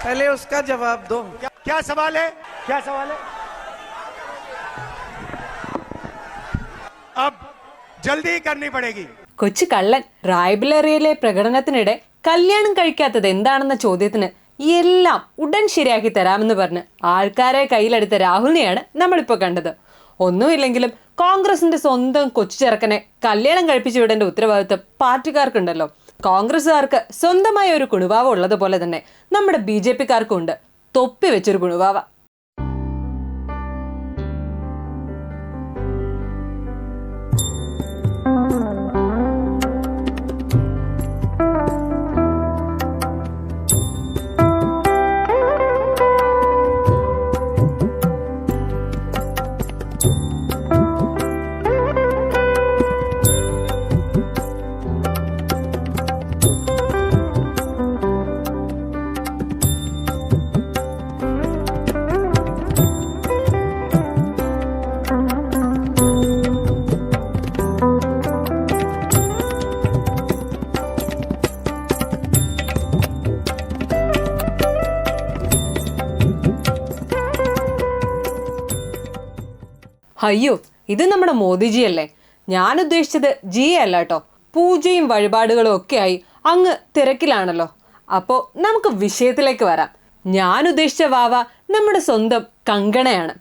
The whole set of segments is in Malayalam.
पहले उसका जवाब दो। क्या सवाल है? क्या सवाल है? अब जल्दी करनी पड़ेगी. കൊച്ചു കള്ളൻ റായ്ബറേലിയിലെ പ്രകടനത്തിനിടെ കല്യാണം കഴിക്കാത്തത് എന്താണെന്ന ചോദ്യത്തിന് എല്ലാം ഉടൻ ശരിയാക്കി തരാമെന്ന് പറഞ്ഞ് ആൾക്കാരെ കയ്യിലെടുത്ത രാഹുലിനെയാണ് നമ്മളിപ്പോൾ കണ്ടത്. ഒന്നുമില്ലെങ്കിലും കോൺഗ്രസിന്റെ സ്വന്തം കൊച്ചു ചെറുക്കനെ കല്യാണം കഴിപ്പിച്ചു വിടേണ്ട ഉത്തരവാദിത്വം പാർട്ടിക്കാർക്കുണ്ടല്ലോ. കോൺഗ്രസുകാർക്ക് സ്വന്തമായ ഒരു കുണുവാവ ഉള്ളതുപോലെ തന്നെ നമ്മുടെ BJP-ക്കാർക്കും ഉണ്ട് തൊപ്പി വെച്ചൊരു കുണുവാവ. അയ്യോ, ഇത് നമ്മുടെ മോദിജി അല്ലേ? ഞാൻ ഉദ്ദേശിച്ചത് ജി അല്ല കേട്ടോ. പൂജയും വഴിപാടുകളും ഒക്കെ ആയി അങ്ങ് തിരക്കിലാണല്ലോ. അപ്പോൾ നമുക്ക് വിഷയത്തിലേക്ക് വരാം. ഞാൻ ഉദ്ദേശിച്ച വാവ നമ്മുടെ സ്വന്തം കങ്കണയാണ്.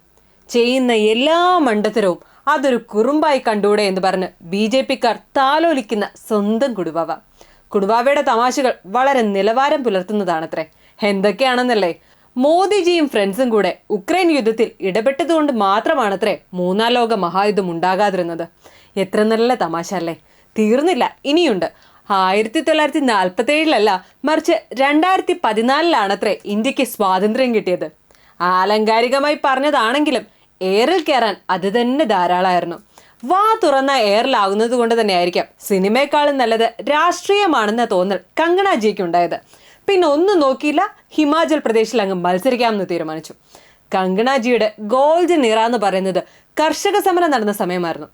ചെയ്യുന്ന എല്ലാ മണ്ടത്തരവും അതൊരു കുറുമ്പായി കണ്ടൂടെ എന്ന് പറഞ്ഞ് BJP-ക്കാർ താലോലിക്കുന്ന സ്വന്തം കുടുവാവ. കുടുവാവയുടെ തമാശകൾ വളരെ നിലവാരം പുലർത്തുന്നതാണത്രേ. എന്തൊക്കെയാണെന്നല്ലേ? മോദിജിയും ഫ്രണ്ട്സും കൂടെ ഉക്രൈൻ യുദ്ധത്തിൽ ഇടപെട്ടതുകൊണ്ട് മാത്രമാണത്രേ മൂന്നാം ലോക മഹായുദ്ധം ഉണ്ടാകാതിരുന്നത്. എത്ര നല്ല തമാശ അല്ലേ? തീർന്നില്ല, ഇനിയുണ്ട്. 1947 മറിച്ച് 2014 ഇന്ത്യക്ക് സ്വാതന്ത്ര്യം കിട്ടിയത്. ആലങ്കാരികമായി പറഞ്ഞതാണെങ്കിലും എയറിൽ കയറാൻ അത് തന്നെ ധാരാളമായിരുന്നു. വാ തുറന്ന എയറിലാകുന്നത് കൊണ്ട് തന്നെ ആയിരിക്കാം സിനിമയെക്കാളും നല്ലത് രാഷ്ട്രീയമാണെന്ന തോന്നൽ കങ്കണാജിക്ക് ഉണ്ടായത്. പിന്നെ ഒന്നും നോക്കിയില്ല, ഹിമാചൽ പ്രദേശിൽ അങ്ങ് മത്സരിക്കാമെന്ന് തീരുമാനിച്ചു. കങ്കണാജിയുടെ ഗോൾഡൻ ഇറ എന്ന് പറയുന്നത് കർഷക സമരം നടന്ന സമയമായിരുന്നു.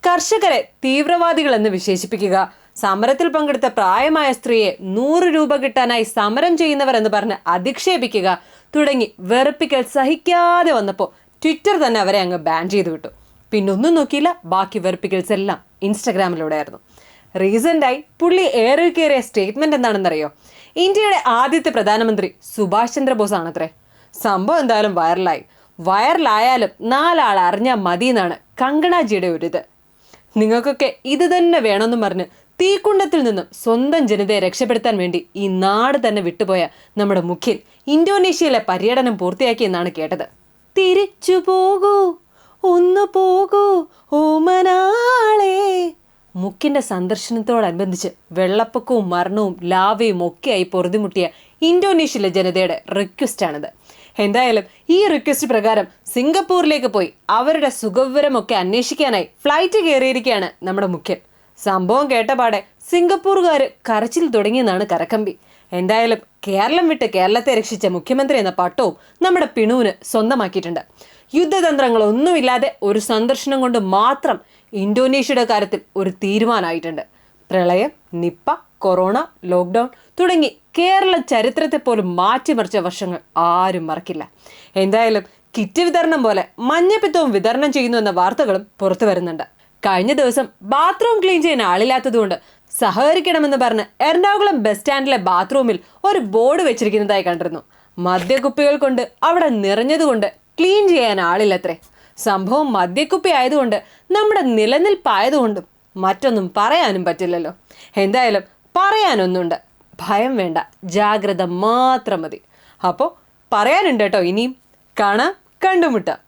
കർഷകരെ തീവ്രവാദികളെന്ന് വിശേഷിപ്പിക്കുക, സമരത്തിൽ പങ്കെടുത്ത പ്രായമായ സ്ത്രീയെ 100 രൂപ കിട്ടാനായി സമരം ചെയ്യുന്നവർ എന്ന് പറഞ്ഞ് അധിക്ഷേപിക്കുക തുടങ്ങി വെറുപ്പിക്കൽ സഹിക്കാതെ വന്നപ്പോൾ ട്വിറ്റർ തന്നെ അവരെ അങ്ങ് ബാൻ ചെയ്തു വിട്ടു. പിന്നൊന്നും നോക്കിയില്ല, ബാക്കി വെറുപ്പിക്കൽസ് എല്ലാം ഇൻസ്റ്റഗ്രാമിലൂടെ ആയിരുന്നു. റീസെൻ്റായി പുള്ളി എയറിൽ കയറിയ സ്റ്റേറ്റ്മെന്റ് എന്താണെന്നറിയോ? ഇന്ത്യയുടെ ആദ്യത്തെ പ്രധാനമന്ത്രി സുഭാഷ് ചന്ദ്രബോസ് ആണത്രേ. സംഭവം എന്തായാലും വൈറലായാലും 4 ആൾ അറിഞ്ഞാൽ മതി എന്നാണ് കങ്കണാജിയുടെ ഒരിത്. നിങ്ങൾക്കൊക്കെ ഇത് തന്നെ വേണമെന്നും പറഞ്ഞ് തീക്കുണ്ടത്തിൽ നിന്നും സ്വന്തം ജനതയെ രക്ഷപ്പെടുത്താൻ വേണ്ടി ഈ നാട് തന്നെ വിട്ടുപോയ നമ്മുടെ മുഖ്യൻ ഇന്തോനേഷ്യയിലെ പര്യടനം പൂർത്തിയാക്കിയെന്നാണ് കേട്ടത്. തിരിച്ചു പോകൂ, ഒന്ന് പോകൂ ഓമനാളെ. മുഖ്യന്റെ സന്ദർശനത്തോടനുബന്ധിച്ച് വെള്ളപ്പൊക്കവും മരണവും ലാവയും ഒക്കെയായി പൊറുതിമുട്ടിയ ഇന്തോനേഷ്യയിലെ ജനതയുടെ റിക്വസ്റ്റാണിത്. എന്തായാലും ഈ റിക്വസ്റ്റ് പ്രകാരം സിംഗപ്പൂരിലേക്ക് പോയി അവരുടെ സുഖവിവരമൊക്കെ അന്വേഷിക്കാനായി ഫ്ലൈറ്റ് കയറിയിരിക്കുകയാണ് നമ്മുടെ മുഖ്യൻ. സംഭവം കേട്ടപാടെ സിംഗപ്പൂറുകാർ കരച്ചിൽ തുടങ്ങിയെന്നാണ് കരക്കമ്പി. എന്തായാലും കേരളം വിട്ട് കേരളത്തെ രക്ഷിച്ച മുഖ്യമന്ത്രി എന്ന പട്ടവും നമ്മുടെ പിണുവിന് സ്വന്തമാക്കിയിട്ടുണ്ട്. യുദ്ധതന്ത്രങ്ങളൊന്നുമില്ലാതെ ഒരു സന്ദർശനം കൊണ്ട് മാത്രം ഇന്തോനേഷ്യയുടെ കാര്യത്തിൽ ഒരു തീരുമാനമായിട്ടുണ്ട്. പ്രളയം, നിപ്പ, കൊറോണ, ലോക്ക്ഡൗൺ തുടങ്ങി കേരള ചരിത്രത്തെ പോലും മാറ്റിമറിച്ച വർഷങ്ങൾ ആരും മറക്കില്ല. എന്തായാലും കിറ്റ് വിതരണം പോലെ മഞ്ഞപ്പിത്തവും വിതരണം ചെയ്യുന്നു എന്ന വാർത്തകളും പുറത്തു വരുന്നുണ്ട്. കഴിഞ്ഞ ദിവസം ബാത്റൂം ക്ലീൻ ചെയ്യാൻ ആളില്ലാത്തതുകൊണ്ട് സഹകരിക്കണമെന്ന് പറഞ്ഞ് എറണാകുളം ബസ് സ്റ്റാൻഡിലെ ബാത്റൂമിൽ ഒരു ബോർഡ് വെച്ചിരിക്കുന്നതായി കണ്ടിരുന്നു. മദ്യക്കുപ്പികൾ കൊണ്ട് അവിടെ നിറഞ്ഞതുകൊണ്ട് ക്ലീൻ ചെയ്യാൻ ആളില്ലത്രേ. സംഭവം മദ്യക്കുപ്പി ആയതുകൊണ്ട് നമ്മുടെ നിലനിൽപ്പായതുകൊണ്ടും മറ്റൊന്നും പറയാനും പറ്റില്ലല്ലോ. എന്തായാലും പറയാനൊന്നുണ്ട്, ഭയം വേണ്ട, ജാഗ്രത മാത്രം മതി. അപ്പോൾ പറയാനുണ്ട് കേട്ടോ. ഇനിയും കാണാം, കണ്ടുമുട്ടാം.